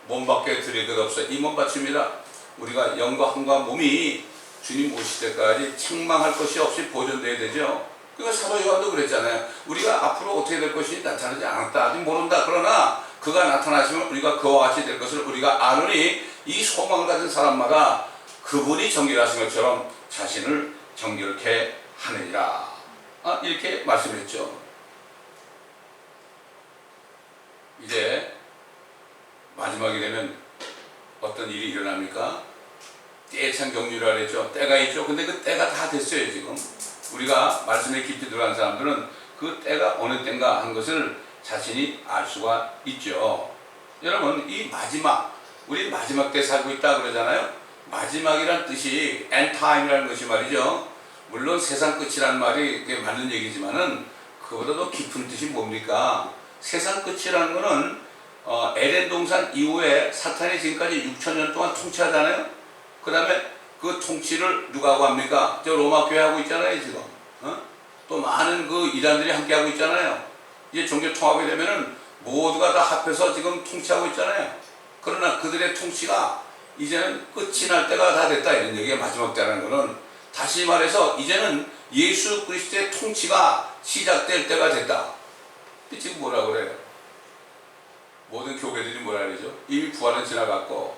Speaker 1: 몸 밖에 드릴 것 없어요. 이 몸 바칩니다. 우리가 영과 혼과 몸이 주님 오실 때까지 책망할 것이 없이 보존돼야 되죠. 그러니까 사도 요한도 그랬잖아요. 우리가 앞으로 어떻게 될 것이 나타나지 않았다. 아직 모른다. 그러나 그가 나타나시면 우리가 그와 같이 될 것을 우리가 아노니, 이 소망을 가진 사람마다 그분이 정결하신 것처럼 자신을 정결케 하느니라. 이렇게 말씀했죠. 이제 마지막이 되면 어떤 일이 일어납니까? 때찬 경륜이라 그랬죠. 때가 있죠. 근데 그 때가 다 됐어요. 지금 우리가 말씀에 깊이 들어간 사람들은 그 때가 어느 때인가 하는 것을 자신이 알 수가 있죠. 여러분, 이 마지막, 우리 마지막 때 살고 있다 그러잖아요. 마지막이란 뜻이 end time이라는 것이 말이죠. 물론 세상 끝이라는 말이 맞는 얘기지만은 그보다 더 깊은 뜻이 뭡니까? 세상 끝이라는 거는 에덴 동산 이후에 사탄이 지금까지 6,000년 동안 통치하잖아요. 그 다음에 그 통치를 누가 하고 합니까? 저 로마 교회 하고 있잖아요, 지금. 또 많은 그 이단들이 함께 하고 있잖아요. 이제 종교 통합이 되면은 모두가 다 합해서 지금 통치하고 있잖아요. 그러나 그들의 통치가 이제는 끝이 날 때가 다 됐다, 이런 얘기가 마지막 때라는 거는, 다시 말해서 이제는 예수 그리스도의 통치가 시작될 때가 됐다. 지금 뭐라 그래요? 모든 교회들이 뭐라 그러죠? 이미 부활은 지나갔고,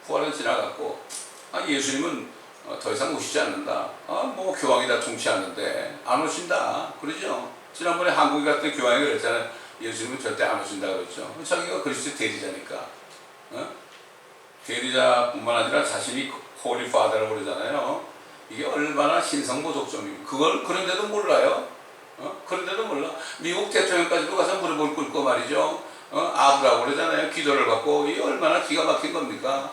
Speaker 1: 부활은 지나갔고, 예수님은 더 이상 오시지 않는다. 뭐 교황이 다 통치하는데 안 오신다. 그러죠? 지난번에 한국에 갔던 교황이 그랬잖아요. 예수님은 절대 안 오신다 그랬죠. 자기가 그리스도의 대리자니까. 대리자뿐만 아니라 자신이 Holy Father라고 그러잖아요. 이게 얼마나 신성모독적이고, 그런데도 몰라요. 그런데도 몰라. 미국 대통령까지도 가서 무릎을 꿇고 말이죠. 아부라고 그러잖아요. 기도를 받고. 이게 얼마나 기가 막힌 겁니까?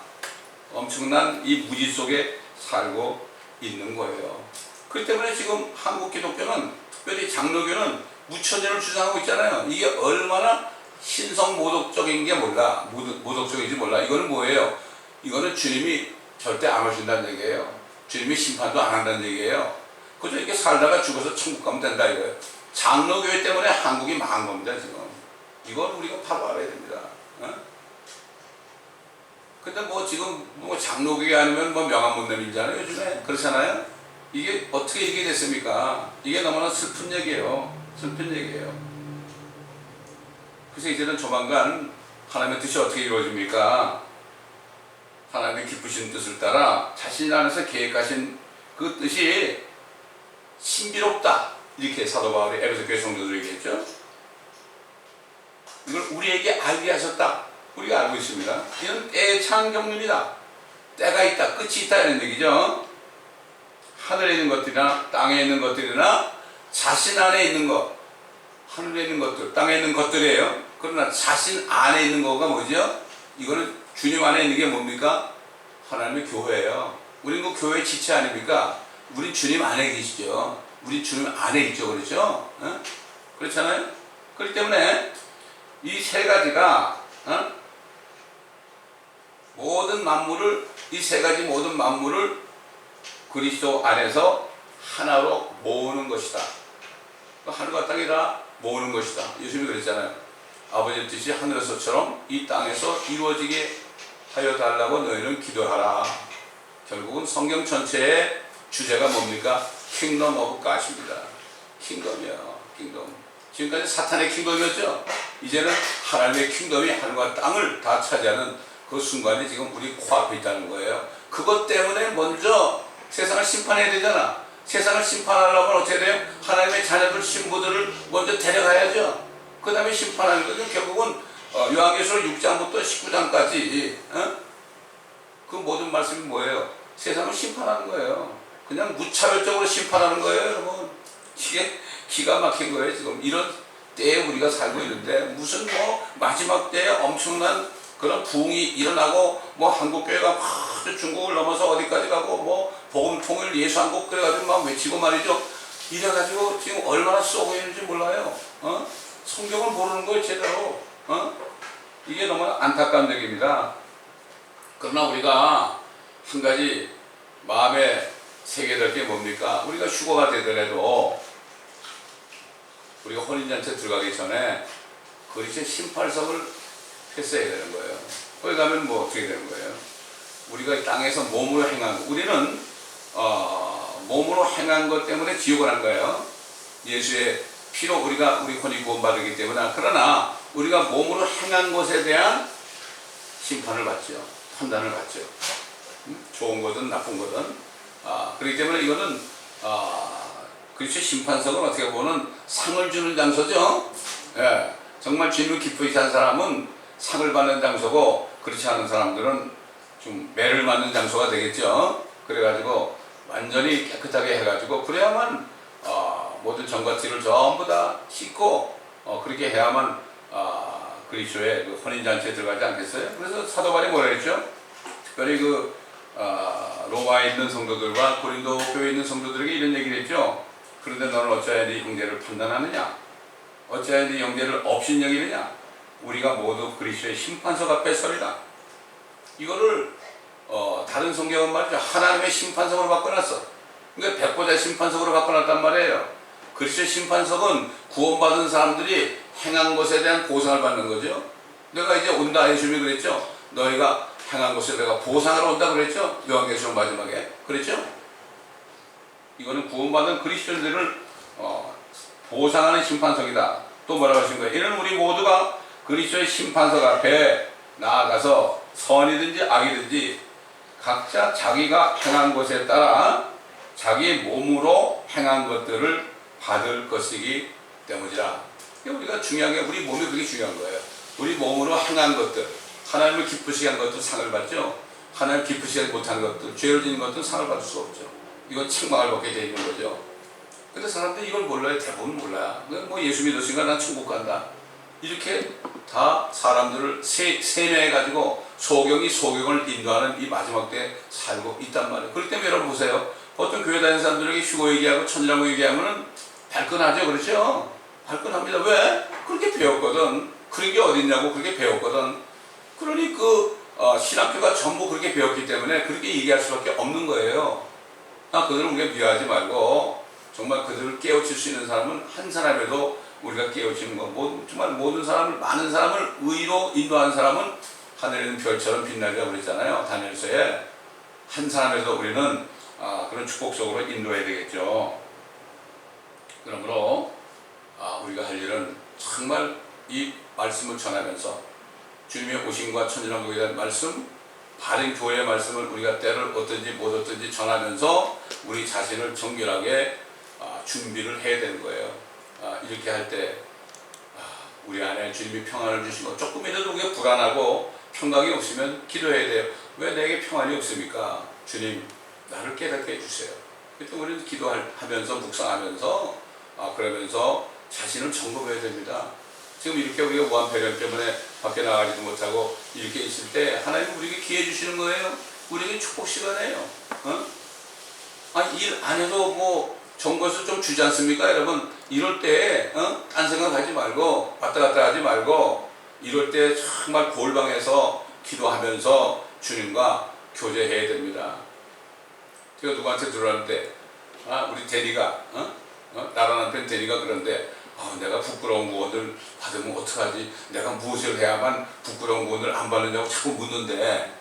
Speaker 1: 엄청난 이 무지 속에 살고 있는 거예요. 그렇기 때문에 지금 한국 기독교는, 특별히 장로교는 무천년을 주장하고 있잖아요. 이게 얼마나 신성모독적인 게 몰라. 모독적인지 몰라. 이거는 뭐예요? 이거는 주님이 절대 안 오신다는 얘기예요. 주님이 심판도 안 한다는 얘기예요. 그저 이렇게 살다가 죽어서 천국 가면 된다 이거예요. 장로교회 때문에 한국이 망한 겁니다 지금. 이건 우리가 바로 알아야 됩니다. 근데 뭐 지금 뭐 장로교회 아니면 뭐 명함 못 내밀잖아요 요즘에. 그렇잖아요. 이게 어떻게 이렇게 됐습니까? 이게 너무나 슬픈 얘기예요. 슬픈 얘기예요. 그래서 이제는 조만간 하나님의 뜻이 어떻게 이루어집니까? 하나님의 기쁘신 뜻을 따라 자신 안에서 계획하신 그 뜻이 신비롭다. 이렇게 사도 바울이 에베소 교회 성도들 얘기했죠. 이걸 우리에게 알게 하셨다. 우리가 알고 있습니다. 이는 때의 창경륜이다. 때가 있다. 끝이 있다. 이런 얘기죠. 하늘에 있는 것들이나 땅에 있는 것들이나 자신 안에 있는 것. 하늘에 있는 것들, 땅에 있는 것들이에요. 그러나 자신 안에 있는 거가 뭐죠? 이거는 주님 안에 있는 게 뭡니까? 하나님의 교회예요. 우리는 그 교회의 지체 아닙니까? 우리 주님 안에 계시죠. 우리 주님 안에 있죠. 그렇죠? 그렇잖아요? 그렇기 때문에 이 세 가지가 모든 만물을, 이 세 가지 모든 만물을 그리스도 안에서 하나로 모으는 것이다. 하늘과 땅이 다 모으는 것이다. 예수님이 그랬잖아요. 아버지의 뜻이 하늘에서처럼 이 땅에서 이루어지게 하여 달라고 너희는 기도하라. 결국은 성경 전체의 주제가 뭡니까? 킹덤 오브 갓입니다. 킹덤이요. 킹덤. 지금까지 사탄의 킹덤이었죠. 이제는 하나님의 킹덤이 하늘과 땅을 다 차지하는 그 순간이 지금 우리 코앞에 있다는 거예요. 그것 때문에 먼저 세상을 심판해야 되잖아. 세상을 심판하려면 어떻게 돼요? 하나님의 자녀들, 신부들을 먼저 데려가야죠. 그 다음에 심판하는 거죠. 결국은 요한계시록 6장부터 19장까지 그 모든 말씀이 뭐예요? 세상을 심판하는 거예요. 그냥 무차별적으로 심판하는 거예요, 여러분. 이게 기가 막힌 거예요. 지금 이런 때에 우리가 살고 있는데 무슨 뭐 마지막 때에 엄청난 그런 부흥이 일어나고 뭐 한국교회가 막 중국을 넘어서 어디까지 가고 뭐 복음 통일 예수 한국 그래가지고 막 외치고 말이죠. 이래가지고 지금 얼마나 쏘고 있는지 몰라요. 성경을 모르는 거예요 제대로. 이게 너무나 안타까운 얘기입니다. 그러나 우리가 한 가지 마음에 새겨야 될 게 뭡니까? 우리가 휴거가 되더라도 우리가 혼인잔치에 들어가기 전에 그리스도의 심판석을 했어야 되는 거예요. 거기 가면 뭐 어떻게 되는 거예요? 우리가 이 땅에서 몸으로 행한 거, 우리는 몸으로 행한 것 때문에 지옥을 한 거예요. 예수의 피로 우리 혼이 구원받기 때문에. 그러나 우리가 몸으로 행한 것에 대한 심판을 받죠. 판단을 받죠. 좋은 거든 나쁜 거든. 그렇기 때문에 이거는 그리스도의 심판석은 어떻게 보면 상을 주는 장소죠. 예, 정말 주님을 기쁘게 한 사람은 상을 받는 장소고, 그렇지 않은 사람들은 좀 매를 맞는 장소가 되겠죠. 그래가지고 완전히 깨끗하게 해가지고 그래야만 모든 전과티를 전부 다 씻고 그렇게 해야만 그리스도의 그 혼인잔치에 들어가지 않겠어요? 그래서 사도 바울이 뭐라 했죠? 특별히 그 로마에 있는 성도들과 고린도 교회에 있는 성도들에게 이런 얘기를 했죠. 그런데 너는 어찌하여 네 형제를 판단하느냐? 어찌하여 네 형제를 업신여기느냐? 우리가 모두 그리스도의 심판석 앞에 서리라. 이거를 다른 성경은 말이죠. 하나님의 심판석으로 바꿔놨어. 그러니까 백보자 심판석으로 바꿔놨단 말이에요. 그리스도의 심판석은 구원받은 사람들이 행한 것에 대한 보상을 받는 거죠. 내가 이제 온다 예수님이 그랬죠. 너희가 행한 것에 내가 보상하러 온다 그랬죠. 요한계시록 마지막에 그랬죠. 이거는 구원받은 그리스도인들을 보상하는 심판석이다. 또 뭐라고 하신 거예요? 이는 우리 모두가 그리스도의 심판석 앞에 나아가서 선이든지 악이든지 각자 자기가 행한 것에 따라 자기 몸으로 행한 것들을 받을 것이기 때문이라. 우리가 중요한 게 우리 몸이 그게 중요한 거예요. 우리 몸으로 행한 것들, 하나님을 기쁘시게 한 것들 상을 받죠. 하나님을 기쁘시게 못한 것들, 죄를 지은 것들 상을 받을 수 없죠. 이건 책망을 받게 되어 있는 거죠. 근데 사람들이 이걸 몰라요. 대부분 몰라요. 뭐 예수 믿었으니까 난 천국 간다. 이렇게 다 사람들을 세뇌해가지고 소경을 인도하는 이 마지막 때에 살고 있단 말이에요. 그렇기 때문에 여러분 보세요. 보통 교회 다니는 사람들에게 휴거 얘기하고 천지라고 얘기하면 발끈하죠. 그렇죠? 발끈합니다. 왜? 그렇게 배웠거든. 그런 게 어딨냐고 그렇게 배웠거든. 그러니 신학교가 전부 그렇게 배웠기 때문에 그렇게 얘기할 수밖에 없는 거예요. 그들은 우리가 미워하지 말고 정말 그들을 깨우칠 수 있는 사람은 한 사람에도 우리가 깨우치는 것, 정말 모든 사람을, 많은 사람을 의로 인도한 사람은 하늘에 있는 별처럼 빛나리라고 그랬잖아요. 다니엘서에. 한 사람에도 우리는 그런 축복 속으로 인도해야 되겠죠. 그러므로 우리가 할 일은 정말 이 말씀을 전하면서 주님의 오심과 천진왕국에 대한 말씀, 바른 교회의 말씀을 우리가 때를 어떤지 못 어떤지 전하면서 우리 자신을 정결하게 준비를 해야 되는 거예요. 이렇게 할 때 우리 안에 주님이 평안을 주시고, 조금이라도 우리가 불안하고 평강이 없으면 기도해야 돼요. 왜 내게 평안이 없습니까? 주님, 나를 깨닫게 해주세요. 그때 우리는 기도하면서 묵상하면서 그러면서 자신을 점검해야 됩니다. 지금 이렇게 우리가 무한폐렴 때문에 밖에 나가지도 못하고 이렇게 있을 때 하나님은 우리에게 기회 주시는 거예요. 우리에게 축복 시간이에요. 일 안 해도 뭐 좋은 것을 좀 주지 않습니까? 여러분, 이럴 때 딴 생각하지 말고 왔다 갔다 하지 말고 이럴 때 정말 골방에서 기도하면서 주님과 교제해야 됩니다. 제가 누구한테 들었는데 우리 대리가 나라 남편 대리가 그런데 내가 부끄러운 구원을 받으면 어떡하지? 내가 무엇을 해야만 부끄러운 구원을 안 받느냐고 자꾸 묻는데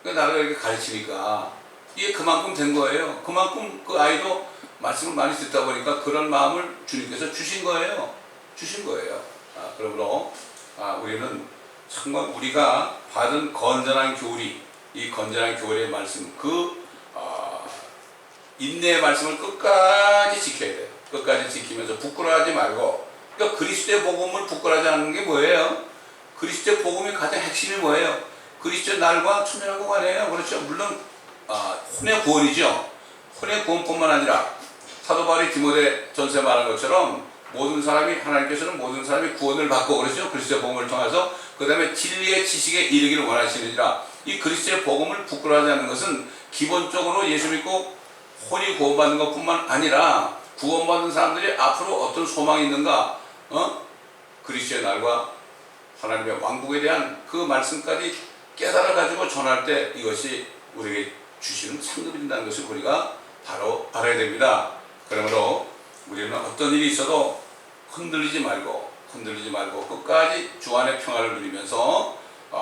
Speaker 1: 그러니까 나를 이렇게 가르치니까 이게 그만큼 된 거예요. 그만큼 그 아이도 말씀을 많이 듣다 보니까 그런 마음을 주님께서 주신 거예요. 그러므로 우리는 정말 우리가 받은 건전한 교리, 이 건전한 교리의 말씀, 인내의 말씀을 끝까지 지켜야 돼요. 끝까지 지키면서 부끄러워하지 말고. 그러니까 그리스도의 복음을 부끄러워하지 않는 게 뭐예요? 그리스도의 복음의 가장 핵심이 뭐예요? 그리스도의 날과 천년왕국 아니에요. 그렇죠. 물론 혼의 구원이죠. 혼의 구원뿐만 아니라 사도 바울이 디모데 전서에 말한 것처럼 하나님께서는 모든 사람이 구원을 받고, 그렇죠. 그리스도의 복음을 통해서 그 다음에 진리의 지식에 이르기를 원하시느니라. 이 그리스도의 복음을 부끄러워하지 않는 것은 기본적으로 예수 믿고 혼이 구원받는 것뿐만 아니라 구원받는 사람들이 앞으로 어떤 소망이 있는가, 그리스도의 날과 하나님의 왕국에 대한 그 말씀까지 깨달아 가지고 전할 때 이것이 우리에게 주시는 상급이 된다는 것을 우리가 바로 알아야 됩니다. 그러므로 우리는 어떤 일이 있어도 흔들리지 말고 끝까지 주 안의 평안을 누리면서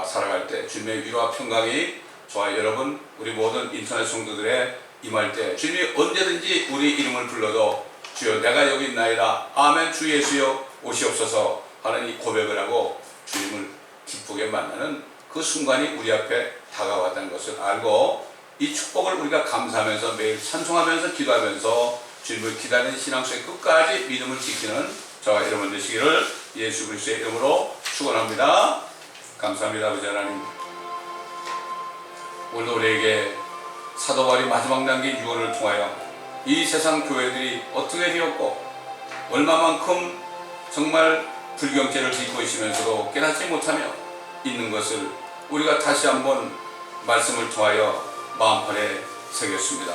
Speaker 1: 살아갈 때 주님의 위로와 평강이 저와 여러분, 우리 모든 인터넷 성도들의 임할 때 주님이 언제든지 우리 이름을 불러도 주여 내가 여기 있나이다, 아멘, 주 예수여 오시옵소서 하는 이 고백을 하고 주님을 기쁘게 만나는 그 순간이 우리 앞에 다가왔다는 것을 알고, 이 축복을 우리가 감사하면서 매일 찬송하면서 기도하면서 주님을 기다리는 신앙 속에 끝까지 믿음을 지키는 저와 여러분 되시기를 예수 그리스도의 이름으로 축원합니다. 감사합니다. 아버지 하나님, 오늘도 우리에게 사도 바울이 마지막 단계 유언을 통하여 이 세상 교회들이 어떻게 되었고 얼마만큼 정말 불경죄를 짓고 있으면서도 깨닫지 못하며 있는 것을 우리가 다시 한번 말씀을 통하여 마음판에 새겼습니다.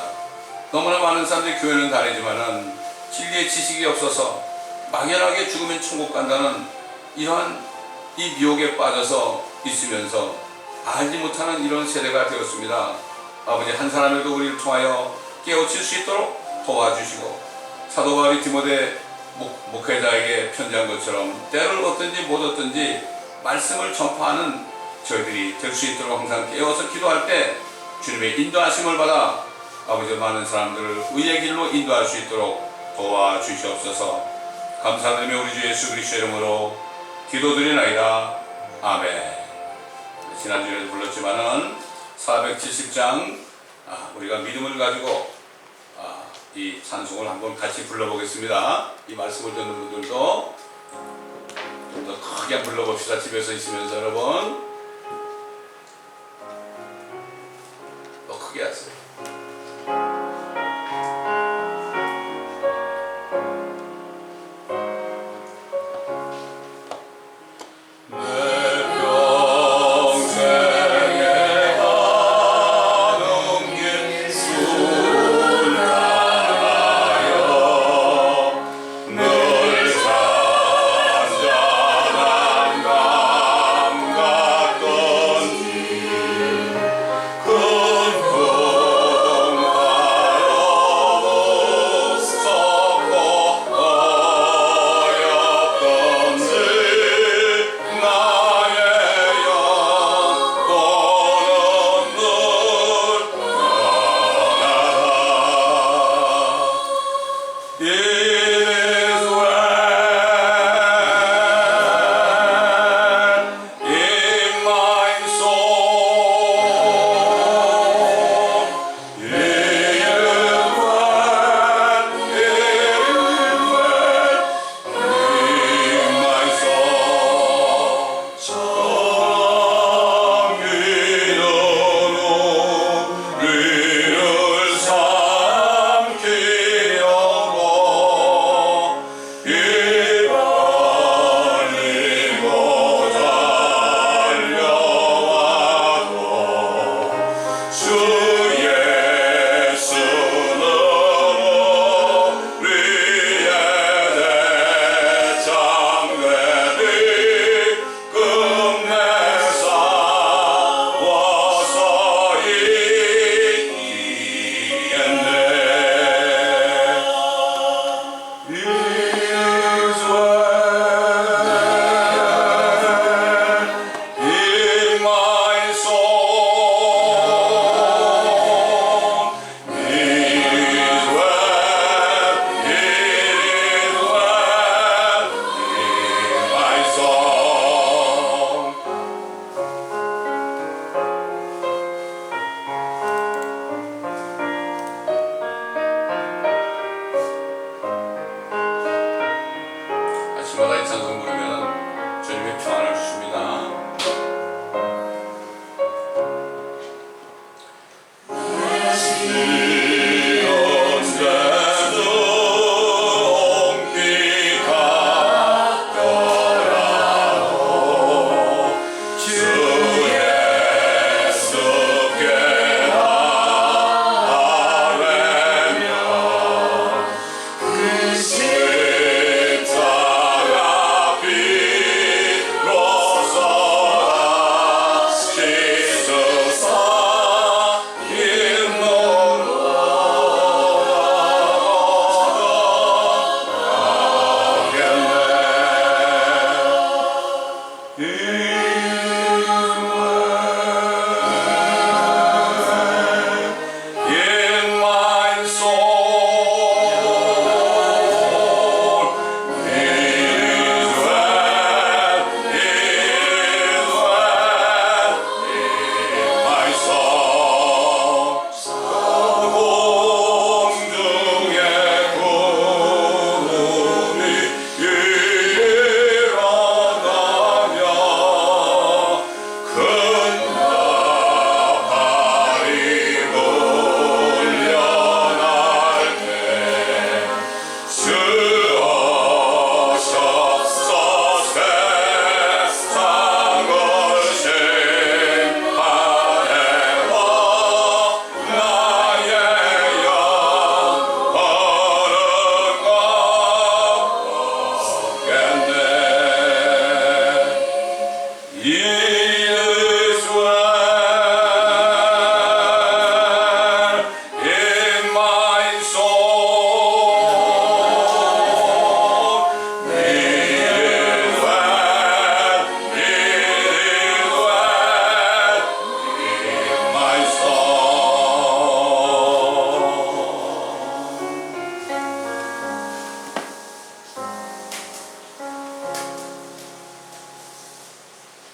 Speaker 1: 너무나 많은 사람들이 교회는 다니지만은 진리의 지식이 없어서 막연하게 죽으면 천국 간다는 이러한 이 미혹에 빠져서 있으면서 알지 못하는 이런 세대가 되었습니다. 아버지, 한 사람에도 우리를 통하여 깨우칠 수 있도록 도와주시고, 사도 바울이 디모데 목회자에게 편지한 것처럼 때를 얻든지 못 얻든지 말씀을 전파하는 저희들이 될 수 있도록 항상 깨워서 기도할 때 주님의 인도하심을 받아 아버지 많은 사람들을 의의 길로 인도할 수 있도록 도와주시옵소서. 감사드리며 우리 주 예수 그리스도 이름으로 기도드리나이다. 아멘. 지난주에도 불렀지만은 470장 우리가 믿음을 가지고 이 찬송을 한번 같이 불러보겠습니다. 이 말씀을 듣는 분들도 좀 더 크게 불러봅시다. 집에서 있으면서 여러분 더 크게 하세요.